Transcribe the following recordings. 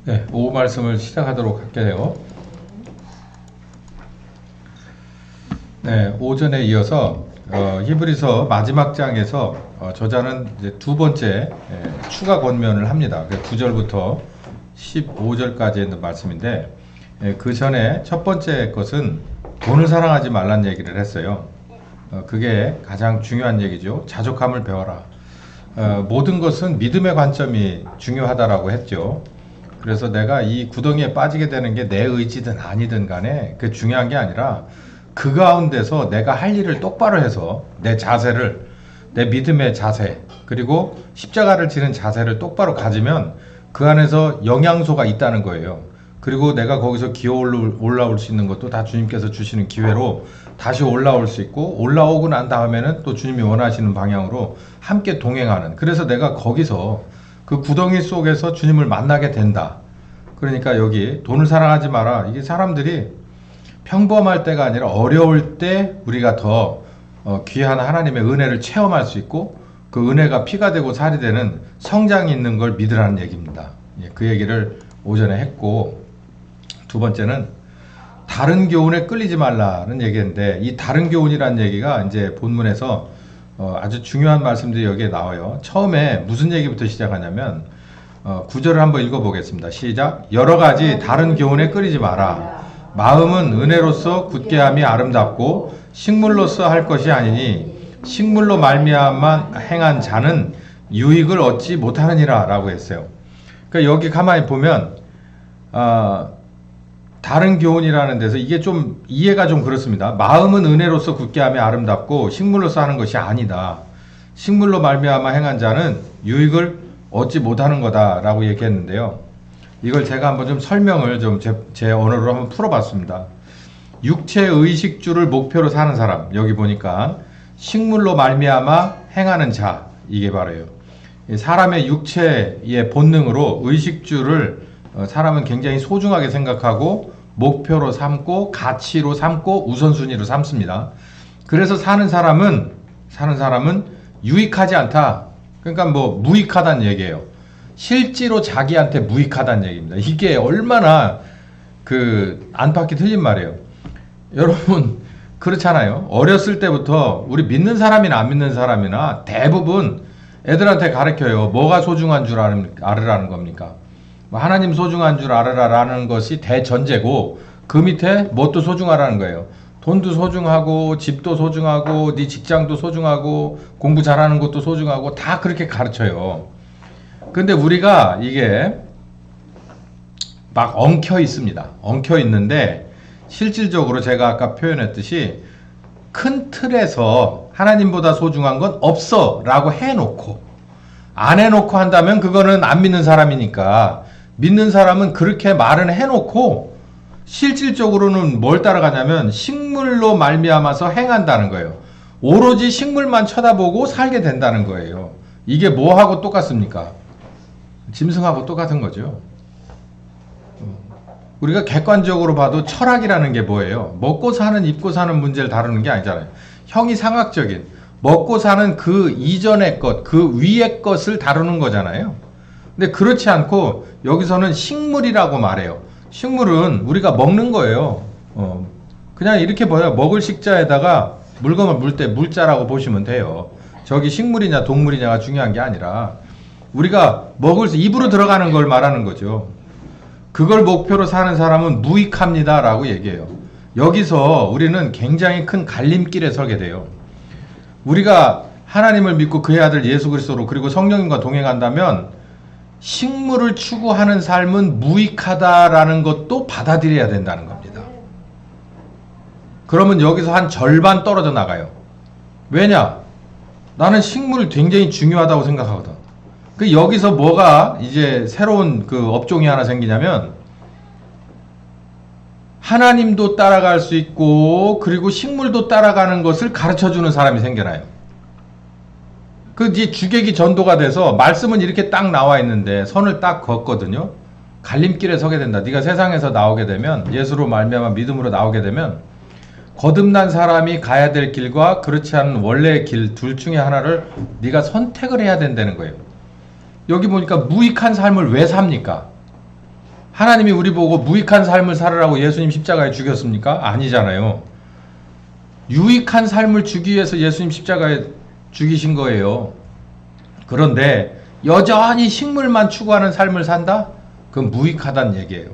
네, 오후 말씀을 시작하도록 할게요. 네, 오전에 이어서 히브리서 마지막 장에서 저자는 이제 두 번째 추가 권면을 합니다. 9절부터 15절까지 있는 말씀인데, 그 전에 첫 번째 것은 돈을 사랑하지 말란 얘기를 했어요. 그게 가장 중요한 얘기죠. 자족함을 배워라. 모든 것은 믿음의 관점이 중요하다라고 했죠. 그래서 내가 이 구덩이에 빠지게 되는 게 내 의지든 아니든 간에 그 중요한 게 아니라 그 가운데서 내가 할 일을 똑바로 해서 내 자세를, 내 믿음의 자세, 그리고 십자가를 지는 자세를 똑바로 가지면 그 안에서 영양소가 있다는 거예요. 그리고 내가 거기서 기어 올라올 수 있는 것도 다 주님께서 주시는 기회로 다시 올라올 수 있고, 올라오고 난 다음에는 또 주님이 원하시는 방향으로 함께 동행하는, 그래서 내가 거기서 그 구덩이 속에서 주님을 만나게 된다. 그러니까 여기 돈을 사랑하지 마라. 이게 사람들이 평범할 때가 아니라 어려울 때 우리가 더 귀한 하나님의 은혜를 체험할 수 있고, 그 은혜가 피가 되고 살이 되는 성장이 있는 걸 믿으라는 얘기입니다. 그 얘기를 오전에 했고, 두 번째는 다른 교훈에 끌리지 말라는 얘기인데, 이 다른 교훈이라는 얘기가 이제 본문에서 아주 중요한 말씀들이 여기에 나와요. 처음에 무슨 얘기부터 시작하냐면 9절을 한번 읽어보겠습니다. 시작. 여러 가지 다른 교훈에 끌리지 마라. 마음은 은혜로서 굳게함이 아름답고 식물로서 할 것이 아니니 식물로 말미암아 행한 자는 유익을 얻지 못하느니라 라고 했어요. 그러니까 여기 가만히 보면 다른 교훈이라는 데서 이게 좀 이해가 좀 그렇습니다. 마음은 은혜로서 굳게함이 아름답고 식물로서 하는 것이 아니다. 식물로 말미암아 행한 자는 유익을 얻지 못하는 거다라고 얘기했는데요. 이걸 제가 한번 좀 설명을 좀 제 언어로 한번 풀어봤습니다. 육체 의식주를 목표로 사는 사람, 여기 보니까 식물로 말미암아 행하는 자, 이게 바로요. 사람의 육체의 본능으로 의식주를 사람은 굉장히 소중하게 생각하고 목표로 삼고 가치로 삼고 우선순위로 삼습니다. 그래서 사는 사람은 유익하지 않다. 그러니까 뭐 무익하다는 얘기예요. 실제로 자기한테 무익하다는 얘기입니다. 이게 얼마나 그 안팎이 틀린 말이에요. 여러분 그렇잖아요. 어렸을 때부터 우리 믿는 사람이나 안 믿는 사람이나 대부분 애들한테 가르쳐요. 뭐가 소중한 줄 알으라는 겁니까? 하나님 소중한 줄 알아라라는 것이 대전제고, 그 밑에 뭣도 소중하라는 거예요. 돈도 소중하고 집도 소중하고 네 직장도 소중하고 공부 잘하는 것도 소중하고 다 그렇게 가르쳐요. 근데 우리가 이게 막 엉켜 있습니다. 엉켜 있는데 실질적으로 제가 아까 표현했듯이 큰 틀에서 하나님보다 소중한 건 없어 라고 해놓고 안 해놓고 한다면 그거는 안 믿는 사람이니까, 믿는 사람은 그렇게 말은 해놓고 실질적으로는 뭘 따라가냐면 식물로 말미암아서 행한다는 거예요. 오로지 식물만 쳐다보고 살게 된다는 거예요. 이게 뭐하고 똑같습니까? 짐승하고 똑같은 거죠. 우리가 객관적으로 봐도 철학이라는 게 뭐예요? 먹고 사는, 입고 사는 문제를 다루는 게 아니잖아요. 형이상학적인 먹고 사는 그 이전의 것, 그 위의 것을 다루는 거잖아요. 근데 그렇지 않고 여기서는 식물이라고 말해요. 식물은 우리가 먹는 거예요. 그냥 이렇게 봐요. 먹을 식자에다가 물건을 물 때 물자라고 보시면 돼요. 저기 식물이냐 동물이냐가 중요한 게 아니라 우리가 먹을 수 입으로 들어가는 걸 말하는 거죠. 그걸 목표로 사는 사람은 무익합니다 라고 얘기해요. 여기서 우리는 굉장히 큰 갈림길에 서게 돼요. 우리가 하나님을 믿고 그의 아들 예수 그리스도로 그리고 성령님과 동행한다면 식물을 추구하는 삶은 무익하다라는 것도 받아들여야 된다는 겁니다. 그러면 여기서 한 절반 떨어져 나가요. 왜냐? 나는 식물이 굉장히 중요하다고 생각하거든. 그 여기서 뭐가 이제 새로운 그 업종이 하나 생기냐면 하나님도 따라갈 수 있고 그리고 식물도 따라가는 것을 가르쳐주는 사람이 생겨나요. 그 이제 주객이 전도가 돼서 말씀은 이렇게 딱 나와 있는데 선을 딱 걷거든요. 갈림길에 서게 된다. 네가 세상에서 나오게 되면, 예수로 말미암아 믿음으로 나오게 되면 거듭난 사람이 가야 될 길과 그렇지 않은 원래의 길 둘 중에 하나를 네가 선택을 해야 된다는 거예요. 여기 보니까 무익한 삶을 왜 삽니까? 하나님이 우리 보고 무익한 삶을 살으라고 예수님 십자가에 죽였습니까? 아니잖아요. 유익한 삶을 주기 위해서 예수님 십자가에 죽이신 거예요. 그런데 여전히 식물만 추구하는 삶을 산다? 그건 무익하다는 얘기예요.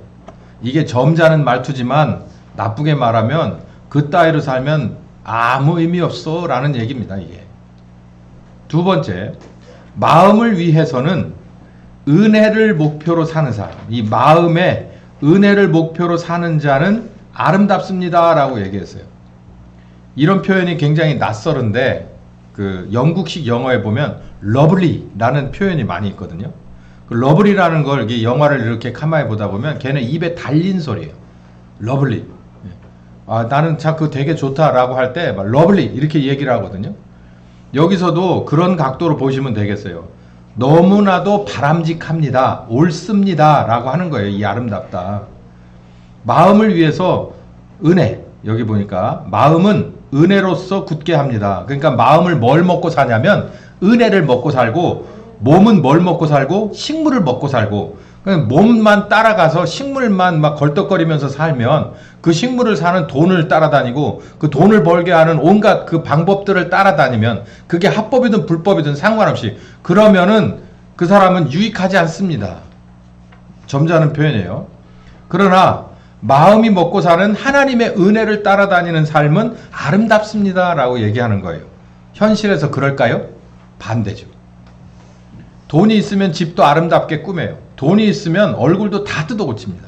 이게 점잖은 말투지만 나쁘게 말하면 그 따위로 살면 아무 의미 없어 라는 얘기입니다. 이게. 두 번째, 마음을 위해서는 은혜를 목표로 사는 사람, 이 마음에 은혜를 목표로 사는 자는 아름답습니다 라고 얘기했어요. 이런 표현이 굉장히 낯설은데 그 영국식 영어에 보면 러블리라는 표현이 많이 있거든요. 그 러블리라는 걸 이 영화를 이렇게 가만히 보다 보면 걔네 입에 달린 소리예요. 러블리. 아, 나는 참 그거 되게 좋다라고 할 때 막 러블리 이렇게 얘기를 하거든요. 여기서도 그런 각도로 보시면 되겠어요. 너무나도 바람직합니다. 옳습니다. 라고 하는 거예요. 이 아름답다. 마음을 위해서 은혜. 여기 보니까 마음은 은혜로서 굳게 합니다. 그러니까 마음을 뭘 먹고 사냐면 은혜를 먹고 살고, 몸은 뭘 먹고 살고 식물을 먹고 살고, 몸만 따라가서 식물만 막 걸떡거리면서 살면 그 식물을 사는 돈을 따라다니고 그 돈을 벌게 하는 온갖 그 방법들을 따라다니면 그게 합법이든 불법이든 상관없이 그러면은 그 사람은 유익하지 않습니다. 점잖은 표현이에요. 그러나 마음이 먹고 사는 하나님의 은혜를 따라다니는 삶은 아름답습니다 라고 얘기하는 거예요. 현실에서 그럴까요? 반대죠. 돈이 있으면 집도 아름답게 꾸며요. 돈이 있으면 얼굴도 다 뜯어 고칩니다.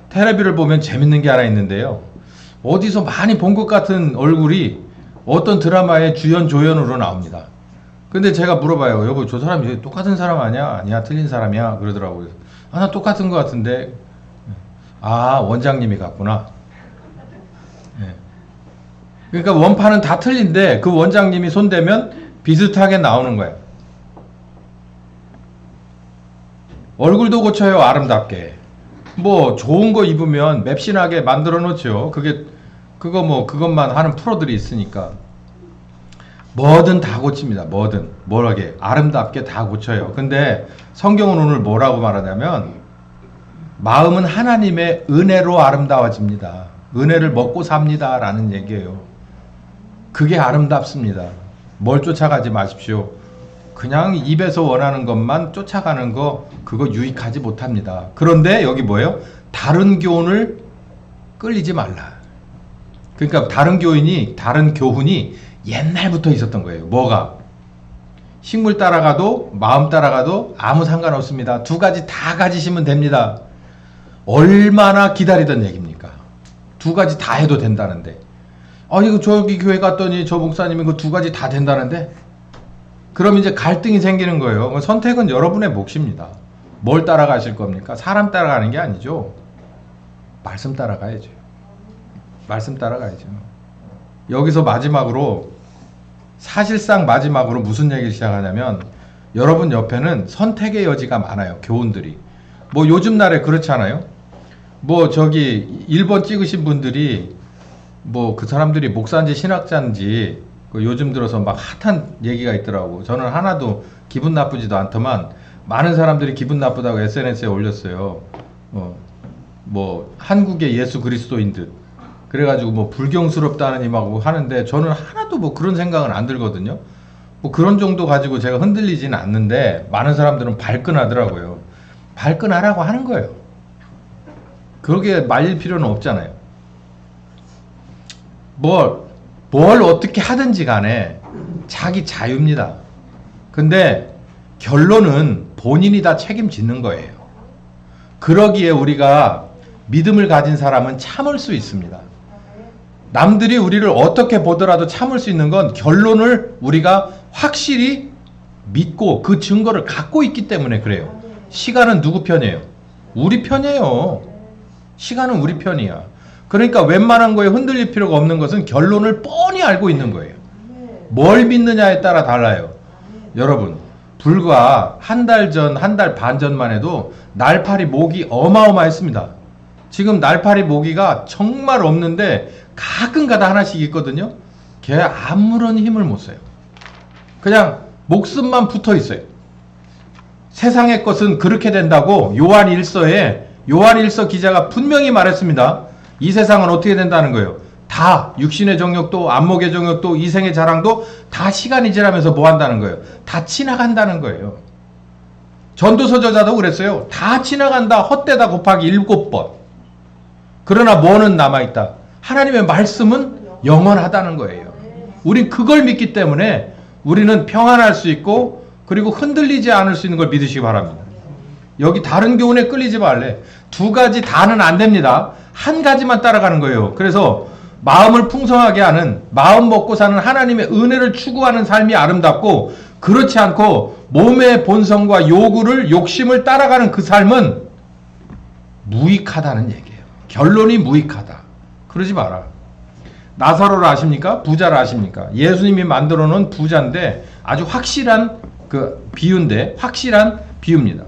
텔레비를 보면 재밌는 게 하나 있는데요. 어디서 많이 본 것 같은 얼굴이 어떤 드라마의 주연 조연으로 나옵니다. 근데 제가 물어봐요. 여보, 저 사람이 똑같은 사람 아니야? 아니야, 틀린 사람이야. 그러더라고요. 아, 나 똑같은 것 같은데. 아, 원장님이 같구나. 네. 그러니까 원판은 다 틀린데 그 원장님이 손대면 비슷하게 나오는 거예요. 얼굴도 고쳐요, 아름답게. 뭐 좋은 거 입으면 맵신하게 만들어 놓죠. 그것만 하는 프로들이 있으니까. 뭐든 다 고칩니다. 뭐든 뭐라게 아름답게 다 고쳐요. 근데 성경은 오늘 뭐라고 말하냐면 마음은 하나님의 은혜로 아름다워집니다. 은혜를 먹고 삽니다 라는 얘기예요. 그게 아름답습니다. 뭘 쫓아가지 마십시오. 그냥 입에서 원하는 것만 쫓아가는 거 그거 유익하지 못합니다. 그런데 여기 뭐예요? 다른 교훈을 끌리지 말라. 그러니까 다른 교훈이 옛날부터 있었던 거예요. 뭐가? 식물 따라가도 마음 따라가도 아무 상관없습니다. 두 가지 다 가지시면 됩니다. 얼마나 기다리던 얘기입니까? 두 가지 다 해도 된다는데. 이거 저기 교회 갔더니 저 목사님이 그 두 가지 다 된다는데? 그럼 이제 갈등이 생기는 거예요. 선택은 여러분의 몫입니다. 뭘 따라가실 겁니까? 사람 따라가는 게 아니죠. 말씀 따라가야죠. 말씀 따라가야죠. 여기서 사실상 마지막으로 무슨 얘기를 시작하냐면 여러분 옆에는 선택의 여지가 많아요. 교훈들이. 뭐 요즘 날에 그렇잖아요. 뭐 저기 1번 찍으신 분들이 뭐 그 사람들이 목사인지 신학자인지 요즘 들어서 막 핫한 얘기가 있더라고. 저는 하나도 기분 나쁘지도 않더만 많은 사람들이 기분 나쁘다고 SNS에 올렸어요. 뭐 한국의 예수 그리스도인 듯. 그래가지고 뭐 불경스럽다느니 막 하는데 저는 하나도 뭐 그런 생각은 안 들거든요. 뭐 그런 정도 가지고 제가 흔들리지는 않는데 많은 사람들은 발끈하더라고요. 발끈하라고 하는 거예요. 그러게 말릴 필요는 없잖아요. 뭘 어떻게 하든지 간에 자기 자유입니다. 근데 결론은 본인이 다 책임지는 거예요. 그러기에 우리가 믿음을 가진 사람은 참을 수 있습니다. 남들이 우리를 어떻게 보더라도 참을 수 있는 건 결론을 우리가 확실히 믿고 그 증거를 갖고 있기 때문에 그래요. 시간은 누구 편이에요? 우리 편이에요. 시간은 우리 편이야. 그러니까 웬만한 거에 흔들릴 필요가 없는 것은 결론을 뻔히 알고 있는 거예요. 뭘 믿느냐에 따라 달라요. 여러분, 불과 한 달 반 전만 해도 날파리 모기 어마어마했습니다. 지금 날파리 모기가 정말 없는데 가끔가다 하나씩 있거든요. 걔 아무런 힘을 못 써요. 그냥 목숨만 붙어 있어요. 세상의 것은 그렇게 된다고 요한 1서에 요한일서 기자가 분명히 말했습니다. 이 세상은 어떻게 된다는 거예요? 다 육신의 정욕도 안목의 정욕도 이생의 자랑도 다 시간이 지나면서 뭐 한다는 거예요? 다 지나간다는 거예요. 전도서 저자도 그랬어요. 다 지나간다. 헛되다 곱하기 7번. 그러나 뭐는 남아있다. 하나님의 말씀은 영원하다는 거예요. 우린 그걸 믿기 때문에 우리는 평안할 수 있고 그리고 흔들리지 않을 수 있는 걸 믿으시기 바랍니다. 여기 다른 교훈에 끌리지 말래. 두 가지 다는 안 됩니다. 한 가지만 따라가는 거예요. 그래서 마음을 풍성하게 하는, 마음 먹고 사는 하나님의 은혜를 추구하는 삶이 아름답고, 그렇지 않고 몸의 본성과 요구를, 욕심을 따라가는 그 삶은 무익하다는 얘기예요. 결론이 무익하다. 그러지 마라. 나사로를 아십니까? 부자를 아십니까? 예수님이 만들어 놓은 부자인데 아주 확실한 그 비유인데, 확실한 비유입니다.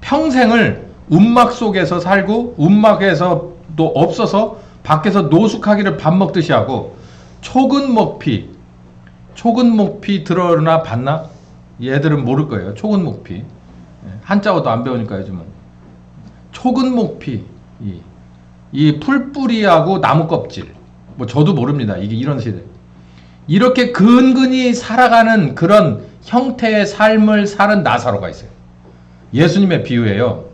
평생을 움막 속에서 살고 움막에서도 없어서 밖에서 노숙하기를 밥 먹듯이 하고, 촉은 목피 들어나 봤나? 얘들은 모를 거예요. 촉은 목피. 한자어도 안 배우니까 요즘은. 촉은 목피. 이 풀뿌리하고 나무 껍질. 뭐 저도 모릅니다. 이게 이런 시대. 이렇게 근근히 살아가는 그런 형태의 삶을 사는 나사로가 있어요. 예수님의 비유예요.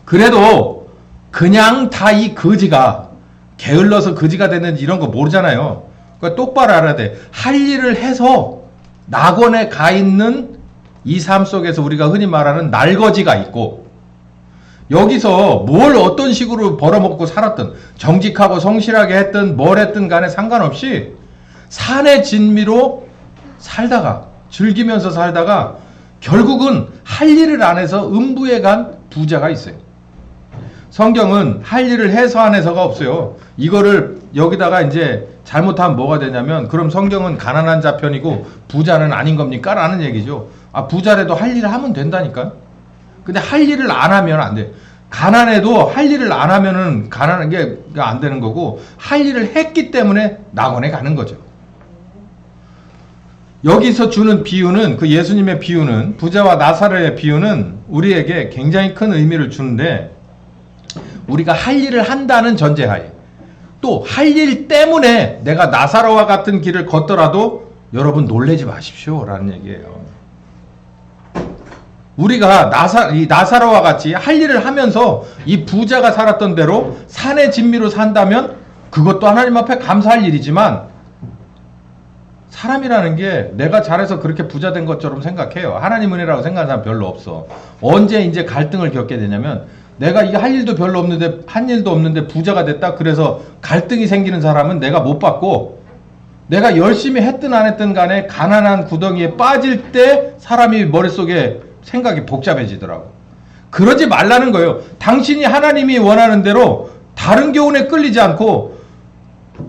그래도 그냥 다 이 거지가 게을러서 거지가 됐는지 이런 거 모르잖아요. 그러니까 똑바로 알아야 돼. 할 일을 해서 낙원에 가 있는 이 삶 속에서 우리가 흔히 말하는 날거지가 있고, 여기서 뭘 어떤 식으로 벌어먹고 살았든, 정직하고 성실하게 했든 뭘 했든 간에 상관없이 산의 진미로 살다가, 즐기면서 살다가 결국은 할 일을 안 해서 음부에 간 부자가 있어요. 성경은 할 일을 해서 안 해서가 없어요. 이거를 여기다가 이제 잘못하면 뭐가 되냐면, 그럼 성경은 가난한 자 편이고 부자는 아닌 겁니까? 라는 얘기죠. 아, 부자라도 할 일을 하면 된다니까. 근데 할 일을 안 하면 안 돼. 가난해도 할 일을 안 하면은 가난한 게 안 되는 거고, 할 일을 했기 때문에 낙원에 가는 거죠. 여기서 주는 비유는, 그 예수님의 비유는, 부자와 나사로의 비유는 우리에게 굉장히 큰 의미를 주는데, 우리가 할 일을 한다는 전제하에, 또 할 일 때문에 내가 나사로와 같은 길을 걷더라도 여러분 놀라지 마십시오 라는 얘기예요. 우리가 이 나사로와 같이 할 일을 하면서 이 부자가 살았던 대로 산의 진미로 산다면 그것도 하나님 앞에 감사할 일이지만, 사람이라는 게 내가 잘해서 그렇게 부자 된 것처럼 생각해요. 하나님 은혜라고 생각하는 사람 별로 없어. 언제 이제 갈등을 겪게 되냐면, 내가 이게 할 일도 별로 없는데, 한 일도 없는데 부자가 됐다. 그래서 갈등이 생기는 사람은 내가 못 받고, 내가 열심히 했든 안 했든 간에 가난한 구덩이에 빠질 때 사람이 머릿속에 생각이 복잡해지더라고. 그러지 말라는 거예요. 당신이 하나님이 원하는 대로 다른 교훈에 끌리지 않고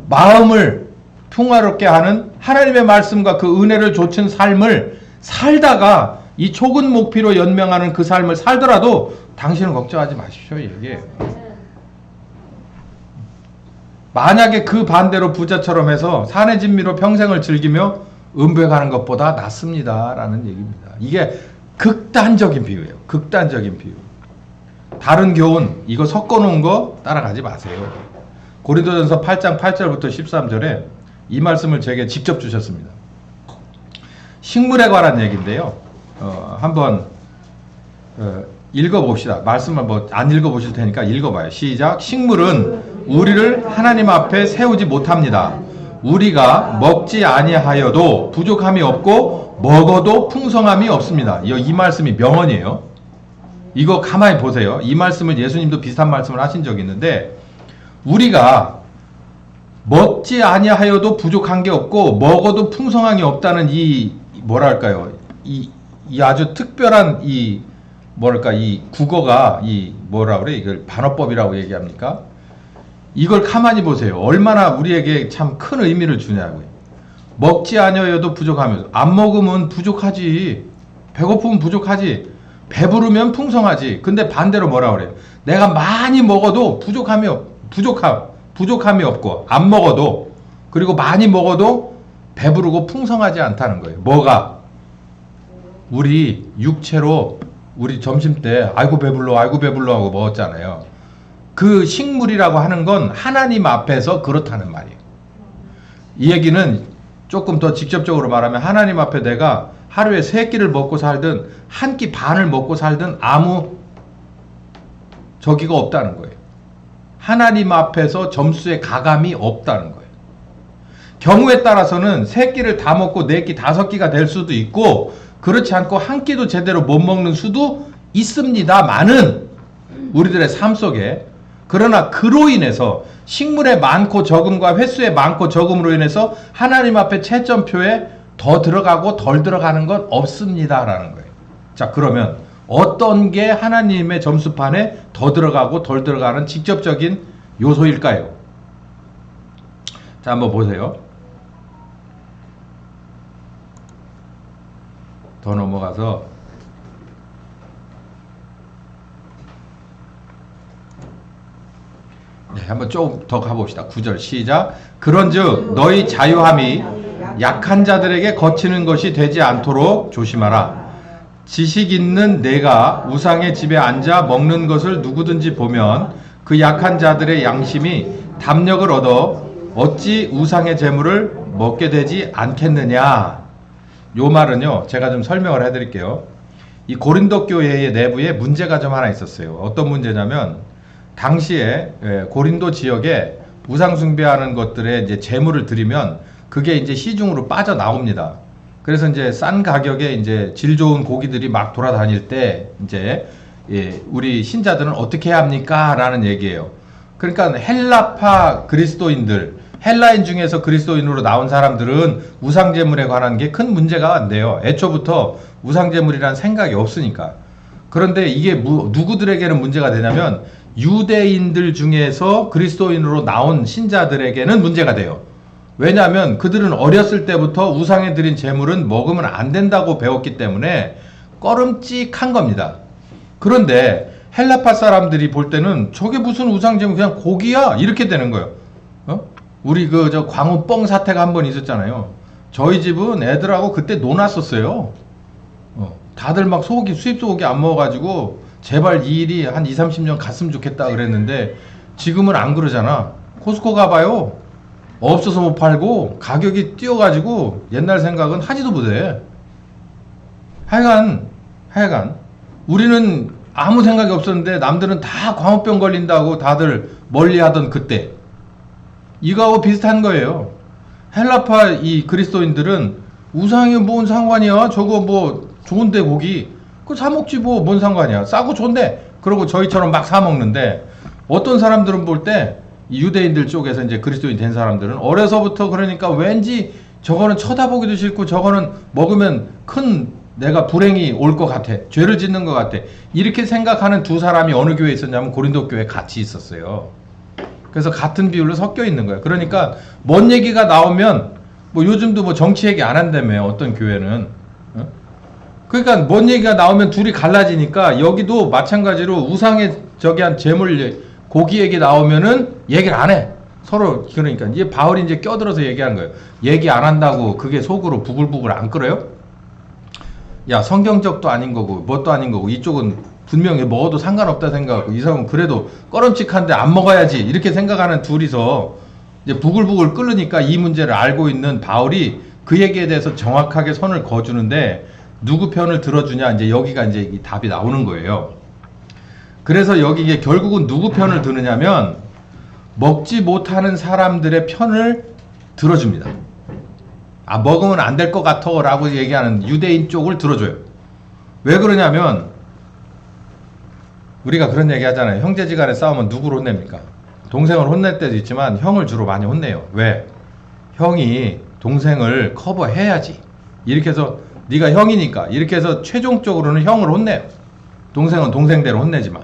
마음을 평화롭게 하는 하나님의 말씀과 그 은혜를 좇은 삶을 살다가 이 촉은 목피로 연명하는 그 삶을 살더라도 당신은 걱정하지 마십시오. 얘기해요. 만약에 그 반대로 부자처럼 해서 산의 진미로 평생을 즐기며 음부에 가는 것보다 낫습니다 라는 얘기입니다. 이게 극단적인 비유예요. 극단적인 비유. 다른 교훈 이거 섞어놓은 거 따라가지 마세요. 고린도전서 8장 8절부터 13절에 이 말씀을 제게 직접 주셨습니다. 식물에 관한 얘기인데요. 한번 읽어봅시다. 말씀을 뭐 안 읽어보실 테니까 읽어봐요. 시작. 식물은 우리를 하나님 앞에 세우지 못합니다. 우리가 먹지 아니하여도 부족함이 없고 먹어도 풍성함이 없습니다. 이 말씀이 명언이에요. 이거 가만히 보세요. 이 말씀을 예수님도 비슷한 말씀을 하신 적이 있는데, 우리가 먹지 아니하여도 부족한 게 없고 먹어도 풍성함이 없다는 이 뭐랄까요? 이 아주 특별한 이 국어가 뭐라 그래? 이걸 반어법이라고 얘기합니까? 이걸 가만히 보세요. 얼마나 우리에게 참 큰 의미를 주냐고요. 먹지 아니하여도 부족하면, 안 먹으면 부족하지. 배고프면 부족하지. 배부르면 풍성하지. 근데 반대로 뭐라 그래요? 내가 많이 먹어도 부족함이 없고, 안 먹어도, 그리고 많이 먹어도 배부르고 풍성하지 않다는 거예요. 뭐가? 우리 육체로 우리 점심 때 아이고 배불러 아이고 배불러 하고 먹었잖아요. 그 식물이라고 하는 건 하나님 앞에서 그렇다는 말이에요. 이 얘기는 조금 더 직접적으로 말하면 하나님 앞에 내가 하루에 3끼를 먹고 살든 한 끼 반을 먹고 살든 아무 저기가 없다는 거예요. 하나님 앞에서 점수에 가감이 없다는 거예요. 경우에 따라서는 3끼를 다 먹고 4끼, 5끼가 될 수도 있고 그렇지 않고 한 끼도 제대로 못 먹는 수도 있습니다만은 우리들의 삶 속에 그러나 그로 인해서 식물의 많고 적음과 횟수의 많고 적음으로 인해서 하나님 앞에 채점표에 더 들어가고 덜 들어가는 건 없습니다라는 거예요. 자, 그러면 어떤 게 하나님의 점수판에 더 들어가고 덜 들어가는 직접적인 요소일까요? 자, 한번 보세요. 더 넘어가서 네, 한번 조금 더 가봅시다. 9절 시작. 그런즉 너희 자유함이 약한 자들에게 거치는 것이 되지 않도록 조심하라. 지식 있는 내가 우상의 집에 앉아 먹는 것을 누구든지 보면 그 약한 자들의 양심이 담력을 얻어 어찌 우상의 재물을 먹게 되지 않겠느냐. 요 말은요, 제가 좀 설명을 해드릴게요. 이 고린도 교회의 내부에 문제가 좀 하나 있었어요. 어떤 문제냐면 당시에 고린도 지역에 우상 숭배하는 것들에 이제 재물을 드리면 그게 이제 시중으로 빠져 나옵니다. 그래서 이제 싼 가격에 이제 질 좋은 고기들이 막 돌아다닐 때 이제 우리 신자들은 어떻게 해야 합니까? 라는 얘기예요. 그러니까 헬라파 그리스도인들, 헬라인 중에서 그리스도인으로 나온 사람들은 우상제물에 관한 게 큰 문제가 안 돼요. 애초부터 우상제물이라는 생각이 없으니까. 그런데 이게 누구들에게는 문제가 되냐면 유대인들 중에서 그리스도인으로 나온 신자들에게는 문제가 돼요. 왜냐하면 그들은 어렸을 때부터 우상에 드린 제물은 먹으면 안 된다고 배웠기 때문에 꺼름직한 겁니다. 그런데 헬라파 사람들이 볼 때는 저게 무슨 우상제물, 그냥 고기야 이렇게 되는 거예요. 우리 저 광우뻥 사태가 한 번 있었잖아요. 저희 집은 애들하고 그때 놀았었어요. 다들 막 소고기, 수입 소고기 안 먹어가지고 제발 이 일이 한 20, 30년 갔으면 좋겠다 그랬는데 지금은 안 그러잖아. 코스코 가봐요. 없어서 못 팔고 가격이 뛰어가지고 옛날 생각은 하지도 못해. 하여간 우리는 아무 생각이 없었는데 남들은 다 광우병 걸린다고 다들 멀리하던 그때 이거하고 비슷한 거예요. 헬라파 이 그리스도인들은 우상이 뭔 상관이야? 저거 뭐 좋은데 고기 그거 사 먹지 뭐 뭔 상관이야? 싸고 좋은데. 그러고 저희처럼 막 사 먹는데 어떤 사람들은 볼 때 유대인들 쪽에서 이제 그리스도인 된 사람들은 어려서부터 그러니까 왠지 저거는 쳐다보기도 싫고 저거는 먹으면 큰 내가 불행이 올 것 같아. 죄를 짓는 것 같아. 이렇게 생각하는 두 사람이 어느 교회에 있었냐면 고린도 교회에 같이 있었어요. 그래서 같은 비율로 섞여 있는 거예요. 그러니까 뭔 얘기가 나오면 뭐 요즘도 뭐 정치 얘기 안 한다며 어떤 교회는. 그러니까 뭔 얘기가 나오면 둘이 갈라지니까 여기도 마찬가지로 우상의 저기 한 재물 고기 얘기 나오면은 얘기를 안 해. 서로. 그러니까 이제 바울이 이제 껴들어서 얘기한 거예요. 얘기 안 한다고 그게 속으로 부글부글 안 끓어요? 야, 성경적도 아닌 거고 뭣도 아닌 거고 이쪽은 분명히 먹어도 상관없다 생각하고 이 사람은 그래도 꺼름칙한데 안 먹어야지 이렇게 생각하는 둘이서 이제 부글부글 끓으니까 이 문제를 알고 있는 바울이 그 얘기에 대해서 정확하게 선을 그어주는데 누구 편을 들어주냐, 이제 여기가 이제 이 답이 나오는 거예요. 그래서 여기에 결국은 누구 편을 드느냐면 먹지 못하는 사람들의 편을 들어줍니다. 아, 먹으면 안 될 것 같아 라고 얘기하는 유대인 쪽을 들어줘요. 왜 그러냐면 우리가 그런 얘기 하잖아요. 형제지간에 싸우면 누구를 혼냅니까? 동생을 혼낼 때도 있지만 형을 주로 많이 혼내요. 왜? 형이 동생을 커버해야지. 이렇게 해서 네가 형이니까 이렇게 해서 최종적으로는 형을 혼내요. 동생은 동생대로 혼내지만.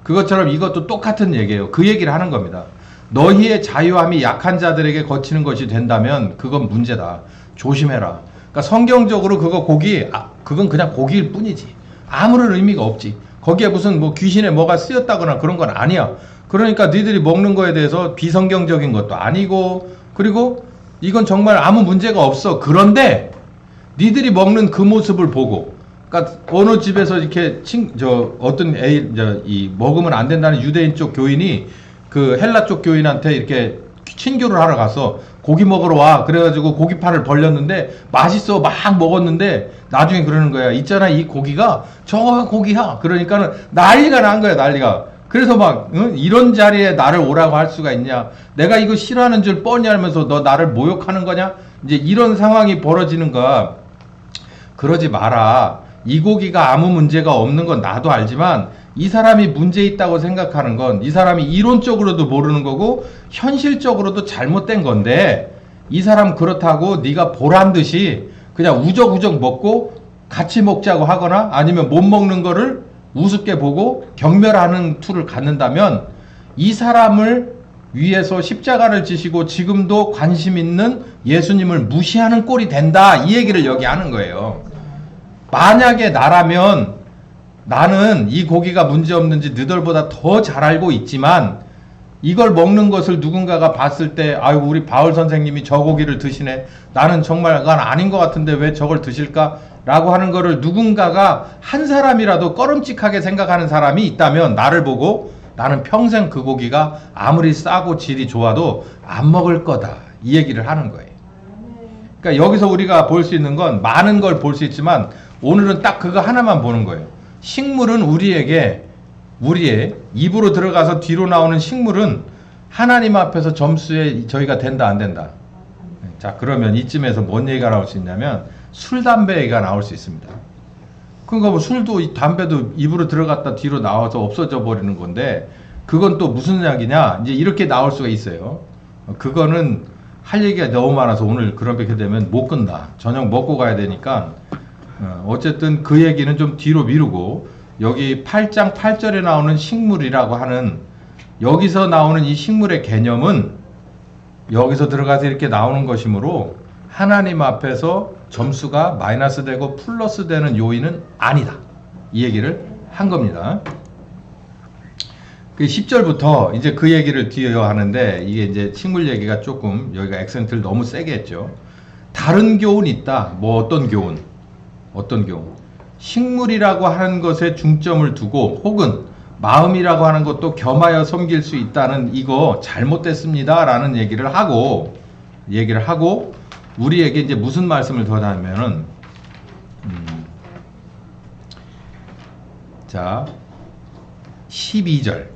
그것처럼 이것도 똑같은 얘기예요. 그 얘기를 하는 겁니다. 너희의 자유함이 약한 자들에게 거치는 것이 된다면 그건 문제다. 조심해라. 그러니까 성경적으로 그거 고기, 그건 그냥 고기일 뿐이지. 아무런 의미가 없지. 거기에 무슨 뭐 귀신에 뭐가 쓰였다거나 그런 건 아니야. 그러니까 니들이 먹는 거에 대해서 비성경적인 것도 아니고, 그리고 이건 정말 아무 문제가 없어. 그런데 니들이 먹는 그 모습을 보고 그러니까 어느 집에서 이렇게 어떤 이 먹으면 안 된다는 유대인 쪽 교인이 그 헬라 쪽 교인한테 이렇게 친교를 하러 가서 고기 먹으러 와. 그래가지고 고기판을 벌렸는데 맛있어 막 먹었는데 나중에 그러는 거야. 있잖아 이 고기가 저 고기야. 그러니까는 난리가 난 거야 난리가. 그래서 막 이런 자리에 나를 오라고 할 수가 있냐. 내가 이거 싫어하는 줄 뻔히 알면서 너 나를 모욕하는 거냐. 이제 이런 상황이 벌어지는 거야. 그러지 마라. 이 고기가 아무 문제가 없는 건 나도 알지만 이 사람이 문제 있다고 생각하는 건 이 사람이 이론적으로도 모르는 거고 현실적으로도 잘못된 건데 이 사람 그렇다고 네가 보란 듯이 그냥 우적우적 먹고 같이 먹자고 하거나 아니면 못 먹는 거를 우습게 보고 경멸하는 투를 갖는다면 이 사람을 위해서 십자가를 지시고 지금도 관심 있는 예수님을 무시하는 꼴이 된다. 이 얘기를 여기 하는 거예요. 만약에 나라면 나는 이 고기가 문제없는지 너희들보다 더 잘 알고 있지만 이걸 먹는 것을 누군가가 봤을 때 아유 우리 바울 선생님이 저 고기를 드시네. 나는 정말 그건 아닌 것 같은데 왜 저걸 드실까? 라고 하는 거를 누군가가 한 사람이라도 꺼름칙하게 생각하는 사람이 있다면 나를 보고 나는 평생 그 고기가 아무리 싸고 질이 좋아도 안 먹을 거다. 이 얘기를 하는 거예요. 그러니까 여기서 우리가 볼 수 있는 건 많은 걸 볼 수 있지만 오늘은 딱 그거 하나만 보는 거예요. 식물은 우리의 입으로 들어가서 뒤로 나오는 식물은 하나님 앞에서 점수에 저희가 된다 안 된다. 자 그러면 이쯤에서 뭔 얘기가 나올 수 있냐면 술, 담배 얘기가 나올 수 있습니다. 그러니까 뭐 술도 담배도 입으로 들어갔다 뒤로 나와서 없어져 버리는 건데 그건 또 무슨 이야기냐 이제 이렇게 나올 수가 있어요. 그거는 할 얘기가 너무 많아서 오늘 그렇게 되면 못 끝나. 저녁 먹고 가야 되니까 어쨌든 그 얘기는 좀 뒤로 미루고 여기 8장 8절에 나오는 식물이라고 하는 여기서 나오는 이 식물의 개념은 여기서 들어가서 이렇게 나오는 것이므로 하나님 앞에서 점수가 마이너스 되고 플러스 되는 요인은 아니다. 이 얘기를 한 겁니다. 그 10절부터 이제 그 얘기를 뒤에 하는데 이게 이제 식물 얘기가 조금 여기가 액센트를 너무 세게 했죠. 다른 교훈이 있다. 뭐 어떤 교훈? 식물이라고 하는 것에 중점을 두고 혹은 마음이라고 하는 것도 겸하여 섬길 수 있다는 이거 잘못됐습니다. 라는 얘기를 하고 우리에게 이제 무슨 말씀을 더 하냐면은 자 12절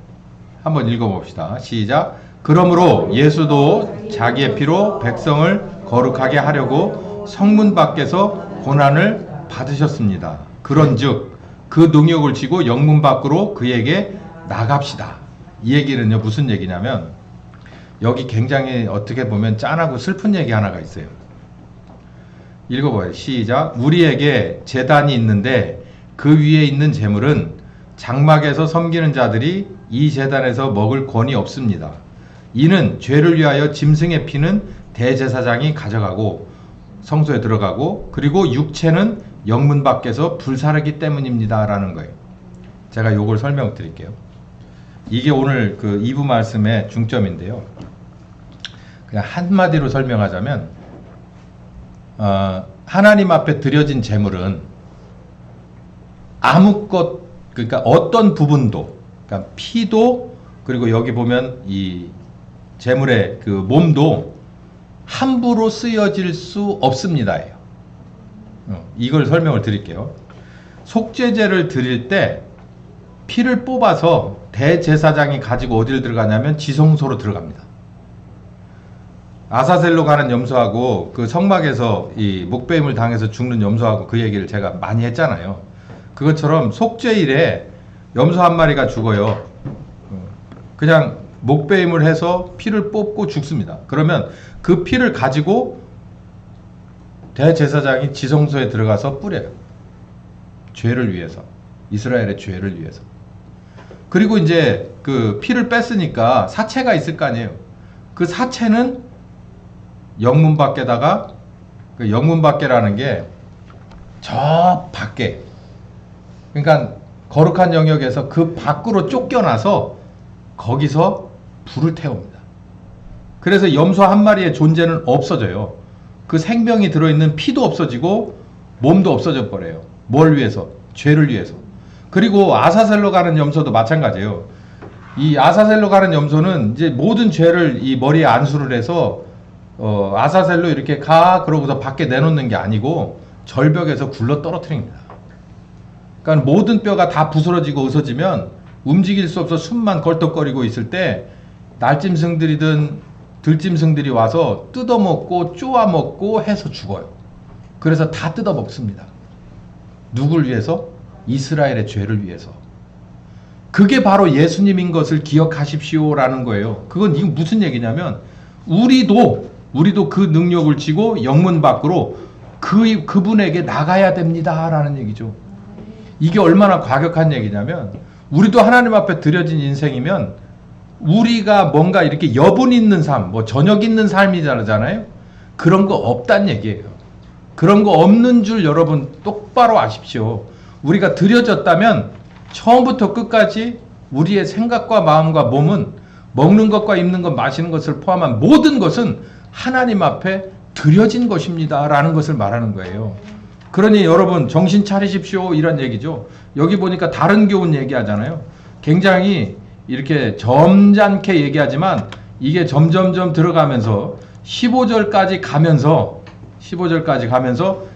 한번 읽어봅시다. 시작. 그러므로 예수도 자기의 피로 백성을 거룩하게 하려고 성문 밖에서 고난을 받으셨습니다. 그런즉 그 능력을 지고 영문 밖으로 그에게 나갑시다. 이 얘기는요 무슨 얘기냐면 여기 굉장히 어떻게 보면 짠하고 슬픈 얘기 하나가 있어요. 읽어봐요. 시작. 우리에게 제단이 있는데 그 위에 있는 제물은 장막에서 섬기는 자들이 이 제단에서 먹을 권이 없습니다. 이는 죄를 위하여 짐승의 피는 대제사장이 가져가고 성소에 들어가고 그리고 육체는 영문 밖에서 불사르기 때문입니다. 라는 거예요. 제가 요걸 설명드릴게요. 이게 오늘 그 2부 말씀의 중점인데요. 그냥 한마디로 설명하자면 하나님 앞에 드려진 제물은 그러니까 어떤 부분도 그러니까 피도 그리고 여기 보면 이 제물의 그 몸도 함부로 쓰여질 수 없습니다. 이걸 설명을 드릴게요. 속죄제를 드릴 때 피를 뽑아서 대제사장이 가지고 어디를 들어가냐면 지성소로 들어갑니다. 아사셀로 가는 염소하고 그 성막에서 이 목배임을 당해서 죽는 염소하고 그 얘기를 제가 많이 했잖아요. 그것처럼 속죄일에 염소 한 마리가 죽어요. 그냥 목배임을 해서 피를 뽑고 죽습니다. 그러면 그 피를 가지고 대제사장이 지성소에 들어가서 뿌려요. 죄를 위해서. 이스라엘의 죄를 위해서. 그리고 이제 그 피를 뺐으니까 사체가 있을 거 아니에요. 그 사체는 영문 밖에다가 그 영문 밖에라는 게 저 밖에 그러니까 거룩한 영역에서 그 밖으로 쫓겨나서 거기서 불을 태웁니다. 그래서 염소 한 마리의 존재는 없어져요. 그 생명이 들어있는 피도 없어지고 몸도 없어져 버려요. 뭘 위해서? 죄를 위해서. 그리고 아사셀로 가는 염소도 마찬가지예요. 이 아사셀로 가는 염소는 이제 모든 죄를 이 머리에 안수를 해서 아사셀로 이렇게 가 그러고서 밖에 내놓는 게 아니고 절벽에서 굴러 떨어뜨립니다. 그러니까 모든 뼈가 다 부스러지고 으서지면 움직일 수 없어 숨만 걸떡거리고 있을 때 날짐승들이든 들짐승들이 와서 뜯어먹고 쪼아먹고 해서 죽어요. 그래서 다 뜯어먹습니다. 누굴 위해서? 이스라엘의 죄를 위해서. 그게 바로 예수님인 것을 기억하십시오라는 거예요. 그건 이거 무슨 얘기냐면 우리도 그 능력을 쥐고 영문 밖으로 그분에게 나가야 됩니다라는 얘기죠. 이게 얼마나 과격한 얘기냐면 우리도 하나님 앞에 드려진 인생이면 우리가 뭔가 이렇게 여분 있는 삶, 뭐 저녁 있는 삶이잖아요. 그런 거 없단 얘기예요. 그런 거 없는 줄 여러분 똑바로 아십시오. 우리가 드려졌다면 처음부터 끝까지 우리의 생각과 마음과 몸은 먹는 것과 입는 것, 마시는 것을 포함한 모든 것은 하나님 앞에 드려진 것입니다 라는 것을 말하는 거예요. 그러니 여러분 정신 차리십시오 이런 얘기죠. 여기 보니까 다른 교훈 얘기하잖아요. 굉장히 이렇게 점잖게 얘기하지만 이게 점점점 들어가면서 15절까지 가면서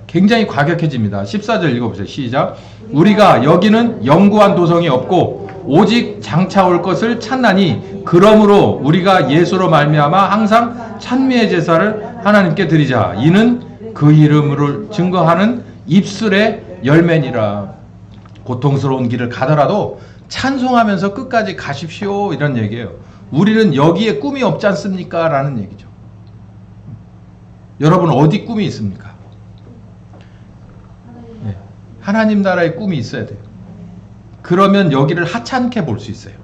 굉장히 과격해집니다. 14절 읽어보세요. 시작. 우리가 여기는 영구한 도성이 없고 오직 장차 올 것을 찾나니 그러므로 우리가 예수로 말미암아 항상 찬미의 제사를 하나님께 드리자. 이는 그 이름으로 증거하는 입술의 열매니라. 고통스러운 길을 가더라도 찬송하면서 끝까지 가십시오 이런 얘기예요. 우리는 여기에 꿈이 없지 않습니까? 라는 얘기죠. 여러분 어디 꿈이 있습니까? 네. 하나님 나라의 꿈이 있어야 돼요. 그러면 여기를 하찮게 볼 수 있어요.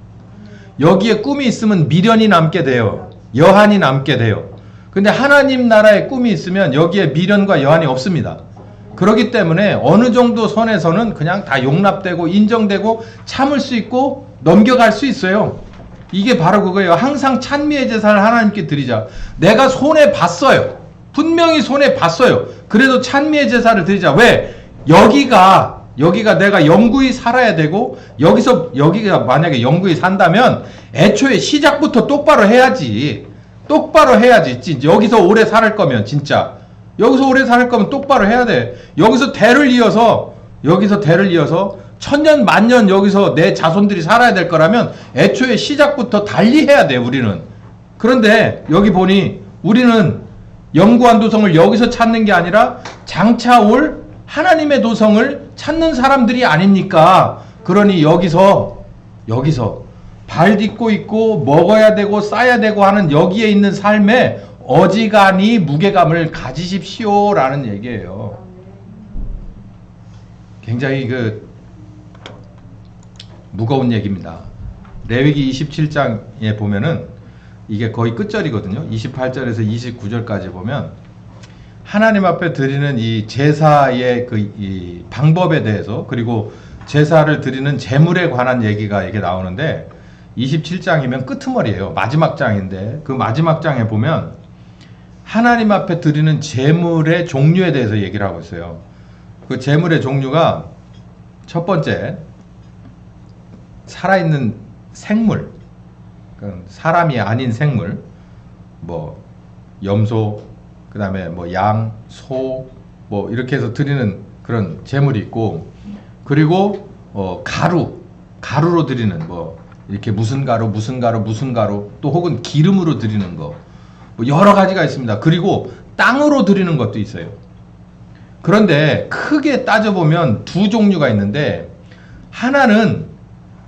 여기에 꿈이 있으면 미련이 남게 돼요. 여한이 남게 돼요. 근데 하나님 나라의 꿈이 있으면 여기에 미련과 여한이 없습니다. 그렇기 때문에 어느 정도 선에서는 그냥 다 용납되고 인정되고 참을 수 있고 넘겨갈 수 있어요. 이게 바로 그거예요. 항상 찬미의 제사를 하나님께 드리자. 내가 손해봤어요. 분명히 손해봤어요. 그래도 찬미의 제사를 드리자. 왜? 여기가 내가 영구히 살아야 되고 여기가 만약에 영구히 산다면 애초에 시작부터 똑바로 해야지. 여기서 오래 살 거면 진짜 여기서 오래 살 거면 똑바로 해야 돼. 여기서 대를 이어서 천년 만년 여기서 내 자손들이 살아야 될 거라면 애초에 시작부터 달리 해야 돼 우리는. 그런데 여기 보니 우리는 영구한 도성을 여기서 찾는 게 아니라 장차 올 하나님의 도성을 찾는 사람들이 아닙니까? 그러니 여기서 발 딛고 있고 먹어야 되고 싸야 되고 하는 여기에 있는 삶에 어지간히 무게감을 가지십시오 라는 얘기예요. 굉장히 무거운 얘기입니다. 레위기 27장에 보면은 이게 거의 끝절이거든요. 28절에서 29절까지 보면 하나님 앞에 드리는 이 제사의 이 방법에 대해서 그리고 제사를 드리는 제물에 관한 얘기가 이렇게 나오는데 27장이면 끄트머리예요. 마지막 장인데 그 마지막 장에 보면 하나님 앞에 드리는 제물의 종류에 대해서 얘기를 하고 있어요. 그 제물의 종류가 첫 번째 살아있는 생물, 사람이 아닌 생물, 뭐 염소, 그 다음에 뭐 양, 소, 뭐 이렇게 해서 드리는 그런 제물이 있고, 그리고 가루로 드리는 뭐 이렇게 무슨 가루, 또 혹은 기름으로 드리는 거, 뭐 여러 가지가 있습니다. 그리고 땅으로 드리는 것도 있어요. 그런데 크게 따져보면 두 종류가 있는데, 하나는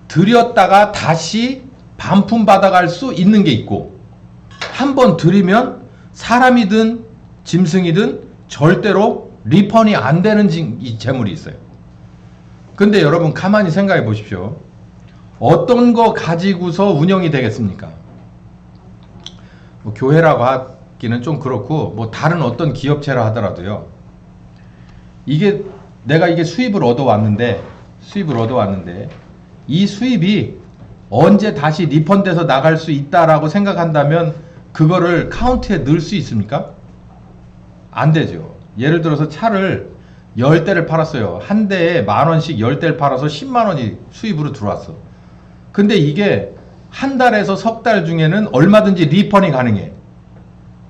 드렸다가 다시 반품받아갈 수 있는 게 있고, 한번 드리면 사람이든 짐승이든 절대로 리펀이 안 되는 이 재물이 있어요. 근데 여러분 가만히 생각해 보십시오. 어떤 거 가지고서 운영이 되겠습니까? 뭐 교회라고 하기는 좀 그렇고, 뭐 다른 어떤 기업체라 하더라도요, 내가 이게 수입을 얻어왔는데 이 수입이 언제 다시 리펀돼서 나갈 수 있다라고 생각한다면 그거를 카운트에 넣을 수 있습니까? 안 되죠. 예를 들어서 차를 10대를 팔았어요. 한 대에 10,000원씩 10대를 팔아서 10만 원이 수입으로 들어왔어. 근데 이게 한 달에서 석 달 중에는 얼마든지 리펀이 가능해.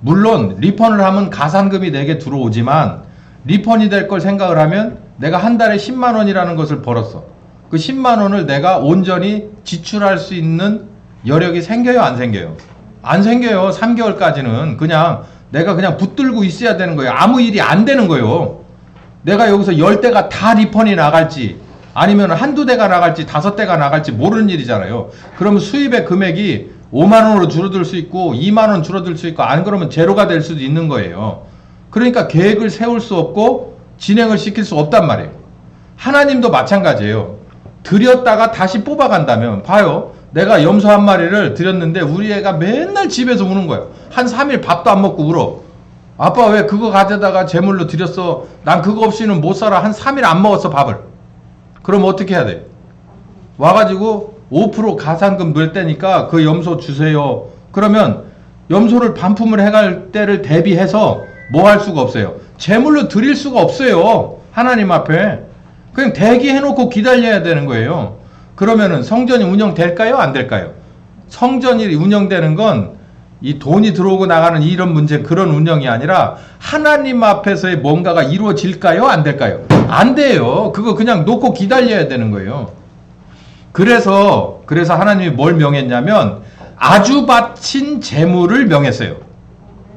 물론 리펀을 하면 가산금이 내게 들어오지만 리펀이 될 걸 생각을 하면 내가 한 달에 10만 원이라는 것을 벌었어. 그 10만 원을 내가 온전히 지출할 수 있는 여력이 생겨요, 안 생겨요? 안 생겨요. 3개월까지는 그냥 내가 그냥 붙들고 있어야 되는 거예요. 아무 일이 안 되는 거예요. 내가 여기서 10대가 다 리펀이 나갈지 아니면 한두 대가 나갈지 5대가 나갈지 모르는 일이잖아요. 그러면 수입의 금액이 5만 원으로 줄어들 수 있고 2만 원 줄어들 수 있고 안 그러면 제로가 될 수도 있는 거예요. 그러니까 계획을 세울 수 없고 진행을 시킬 수 없단 말이에요. 하나님도 마찬가지예요. 들였다가 다시 뽑아간다면 봐요. 내가 염소 한 마리를 들였는데 우리 애가 맨날 집에서 우는 거예요. 한 3일 밥도 안 먹고 울어. 아빠 왜 그거 가져다가 제물로 드렸어? 난 그거 없이는 못 살아. 한 3일 안 먹었어 밥을. 그럼 어떻게 해야 돼? 와가지고 5% 가산금 넣을 때니까 그 염소 주세요. 그러면 염소를 반품을 해갈 때를 대비해서 뭐 할 수가 없어요. 제물로 드릴 수가 없어요. 하나님 앞에. 그냥 대기해놓고 기다려야 되는 거예요. 그러면은 성전이 운영될까요? 안 될까요? 성전이 운영되는 건 이 돈이 들어오고 나가는 이런 문제, 그런 운영이 아니라 하나님 앞에서의 뭔가가 이루어질까요? 안 될까요? 안 돼요. 그거 그냥 놓고 기다려야 되는 거예요. 그래서 하나님이 뭘 명했냐면 아주 바친 재물을 명했어요.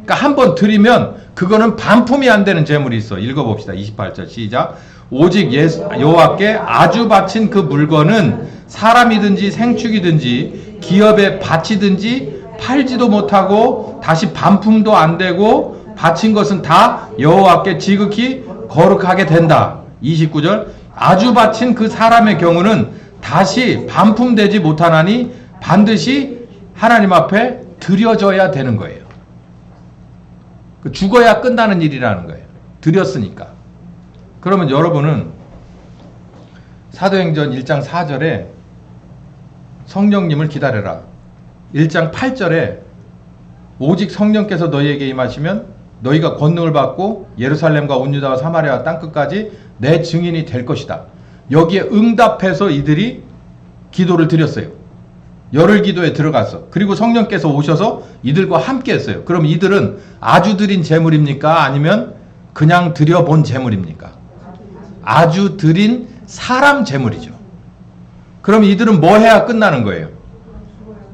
그러니까 한번 드리면 그거는 반품이 안 되는 재물이 있어. 읽어봅시다. 28절 시작. 오직 여호와께 아주 바친 그 물건은 사람이든지 생축이든지 기업에 바치든지 팔지도 못하고 다시 반품도 안 되고 바친 것은 다 여호와께 지극히 거룩하게 된다. 29절. 아주 바친 그 사람의 경우는 다시 반품되지 못하나니 반드시 하나님 앞에 드려져야 되는 거예요. 죽어야 끝나는 일이라는 거예요. 드렸으니까. 그러면 여러분은 사도행전 1장 4절에 성령님을 기다려라. 1장 8절에 오직 성령께서 너희에게 임하시면 너희가 권능을 받고 예루살렘과 온 유다와 사마리아와 땅끝까지 내 증인이 될 것이다. 여기에 응답해서 이들이 기도를 드렸어요. 열흘 기도에 들어갔어. 그리고 성령께서 오셔서 이들과 함께 했어요. 그럼 이들은 아주 드린 재물입니까? 아니면 그냥 드려본 재물입니까? 아주 드린 사람 재물이죠. 그럼 이들은 뭐 해야 끝나는 거예요?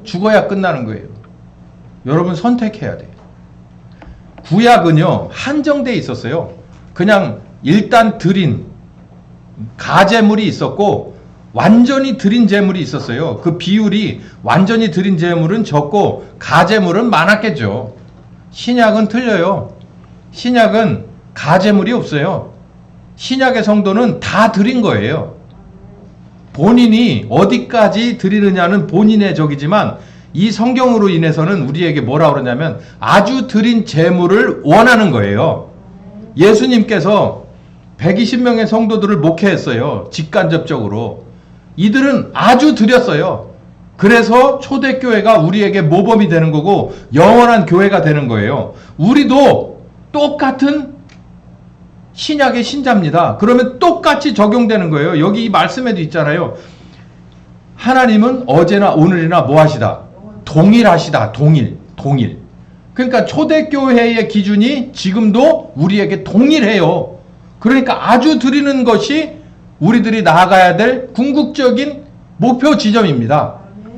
죽어야 끝나는 거예요. 여러분 선택해야 돼요. 구약은요 한정돼 있었어요. 그냥 일단 드린 가재물이 있었고 완전히 드린 재물이 있었어요. 그 비율이 완전히 드린 재물은 적고 가재물은 많았겠죠. 신약은 틀려요. 신약은 가재물이 없어요. 신약의 성도는 다 드린 거예요. 본인이 어디까지 드리느냐는 본인의 적이지만 이 성경으로 인해서는 우리에게 뭐라 그러냐면 아주 드린 재물을 원하는 거예요. 예수님께서 120명의 성도들을 목회했어요. 직간접적으로. 이들은 아주 드렸어요. 그래서 초대교회가 우리에게 모범이 되는 거고 영원한 교회가 되는 거예요. 우리도 똑같은 신약의 신자입니다. 그러면 똑같이 적용되는 거예요. 여기 이 말씀에도 있잖아요. 하나님은 어제나 오늘이나 뭐 하시다? 동일하시다. 동일. 그러니까 초대교회의 기준이 지금도 우리에게 동일해요. 그러니까 아주 드리는 것이 우리들이 나아가야 될 궁극적인 목표 지점입니다.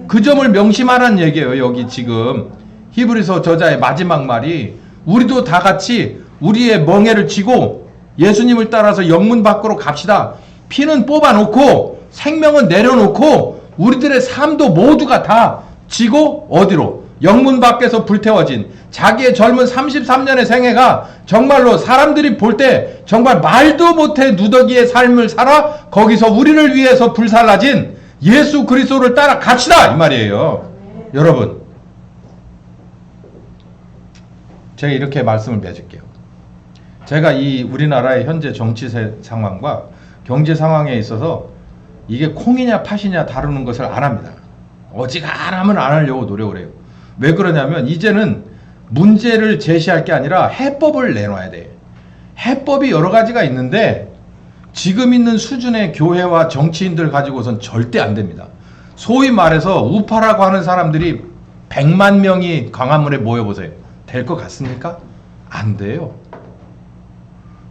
그 점을 명심하라는 얘기예요. 여기 지금 히브리서 저자의 마지막 말이 우리도 다 같이 우리의 멍에를 쥐고 예수님을 따라서 영문 밖으로 갑시다. 피는 뽑아놓고 생명은 내려놓고 우리들의 삶도 모두가 다 지고 어디로? 영문 밖에서 불태워진 자기의 젊은 33년의 생애가 정말로 사람들이 볼 때 정말 말도 못해 누더기의 삶을 살아 거기서 우리를 위해서 불살라진 예수 그리스도를 따라 갑시다 이 말이에요. 여러분 제가 이렇게 말씀을 맺을게요. 제가 이 우리나라의 현재 정치 상황과 경제 상황에 있어서 이게 콩이냐 팥이냐 다루는 것을 안 합니다. 어지간하면 안 하려고 노력을 해요. 왜 그러냐면 이제는 문제를 제시할 게 아니라 해법을 내놔야 돼. 해법이 여러 가지가 있는데 지금 있는 수준의 교회와 정치인들 가지고선 절대 안 됩니다. 소위 말해서 우파라고 하는 사람들이 100만 명이 광화문에 모여보세요. 될 것 같습니까? 안 돼요.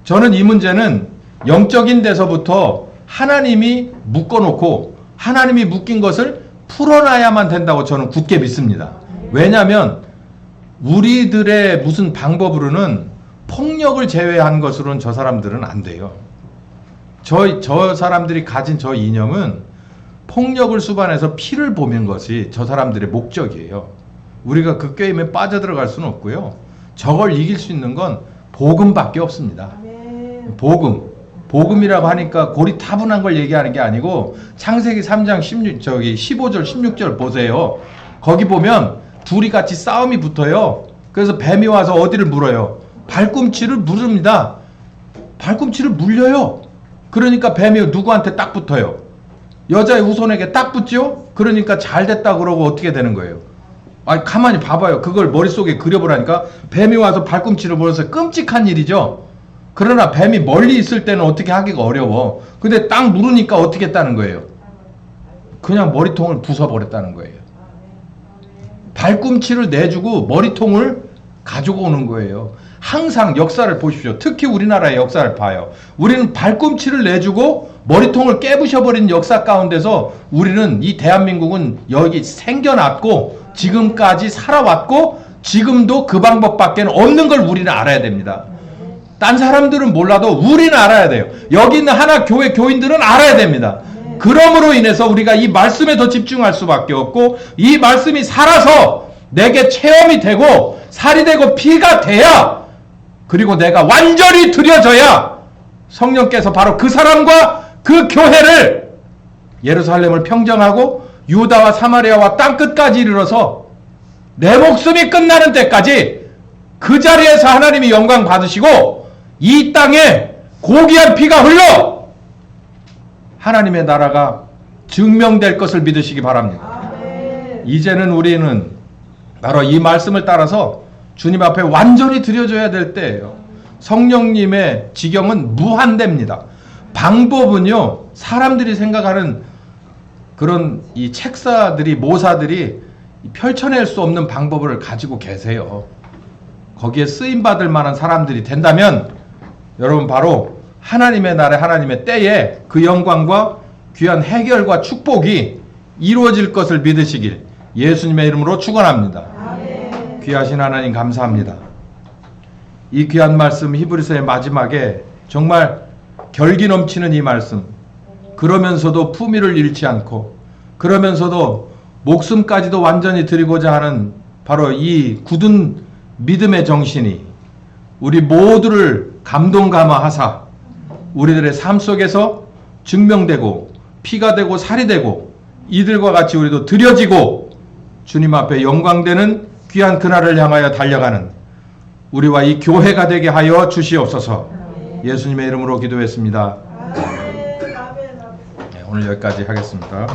저는 이 문제는 영적인 데서부터 하나님이 묶어놓고 하나님이 묶인 것을 풀어놔야만 된다고 저는 굳게 믿습니다. 왜냐하면 우리들의 무슨 방법으로는 폭력을 제외한 것으로는 저 사람들은 안 돼요. 저 사람들이 가진 저 이념은 폭력을 수반해서 피를 보는 것이 저 사람들의 목적이에요. 우리가 그 게임에 빠져들어갈 수는 없고요. 저걸 이길 수 있는 건 복음밖에 없습니다. 복음이라고 하니까 고리타분한 걸 얘기하는 게 아니고 창세기 3장 15절 16절 보세요. 거기 보면 둘이 같이 싸움이 붙어요. 그래서 뱀이 와서 어디를 물어요? 발꿈치를 물습니다. 발꿈치를 물려요. 그러니까 뱀이 누구한테 딱 붙어요? 여자의 후손에게 딱 붙죠? 그러니까 잘 됐다 그러고 어떻게 되는 거예요? 아니 가만히 봐봐요. 그걸 머릿속에 그려보라니까. 뱀이 와서 발꿈치를 물어서 끔찍한 일이죠. 그러나 뱀이 멀리 있을 때는 어떻게 하기가 어려워. 근데 딱 물으니까 어떻게 했다는 거예요? 그냥 머리통을 부숴버렸다는 거예요. 발꿈치를 내주고 머리통을 가지고 오는 거예요. 항상 역사를 보십시오. 특히 우리나라의 역사를 봐요. 우리는 발꿈치를 내주고 머리통을 깨부셔버린 역사 가운데서 우리는 이 대한민국은 여기 생겨났고 지금까지 살아왔고 지금도 그 방법밖에 없는 걸 우리는 알아야 됩니다. 딴 사람들은 몰라도 우리는 알아야 돼요. 여기 있는 하나 교회 교인들은 알아야 됩니다. 그러므로 인해서 우리가 이 말씀에 더 집중할 수밖에 없고 이 말씀이 살아서 내게 체험이 되고 살이 되고 피가 돼야 그리고 내가 완전히 드려져야 성령께서 바로 그 사람과 그 교회를 예루살렘을 평정하고 유다와 사마리아와 땅끝까지 이르러서 내 목숨이 끝나는 때까지 그 자리에서 하나님이 영광 받으시고 이 땅에 고귀한 피가 흘러 하나님의 나라가 증명될 것을 믿으시기 바랍니다. 이제는 우리는 바로 이 말씀을 따라서 주님 앞에 완전히 드려져야 될 때예요. 성령님의 지경은 무한대입니다. 방법은요, 사람들이 생각하는 그런 이 책사들이, 모사들이 펼쳐낼 수 없는 방법을 가지고 계세요. 거기에 쓰임받을 만한 사람들이 된다면 여러분 바로 하나님의 나라, 하나님의 때에 그 영광과 귀한 해결과 축복이 이루어질 것을 믿으시길 예수님의 이름으로 축원합니다. 귀하신 하나님 감사합니다. 이 귀한 말씀 히브리서의 마지막에 정말 결기 넘치는 이 말씀, 그러면서도 품위를 잃지 않고 그러면서도 목숨까지도 완전히 드리고자 하는 바로 이 굳은 믿음의 정신이 우리 모두를 감동감화하사 우리들의 삶 속에서 증명되고 피가 되고 살이 되고 이들과 같이 우리도 드려지고 주님 앞에 영광되는 귀한 그날을 향하여 달려가는 우리와 이 교회가 되게 하여 주시옵소서. 예수님의 이름으로 기도했습니다. 네, 오늘 여기까지 하겠습니다.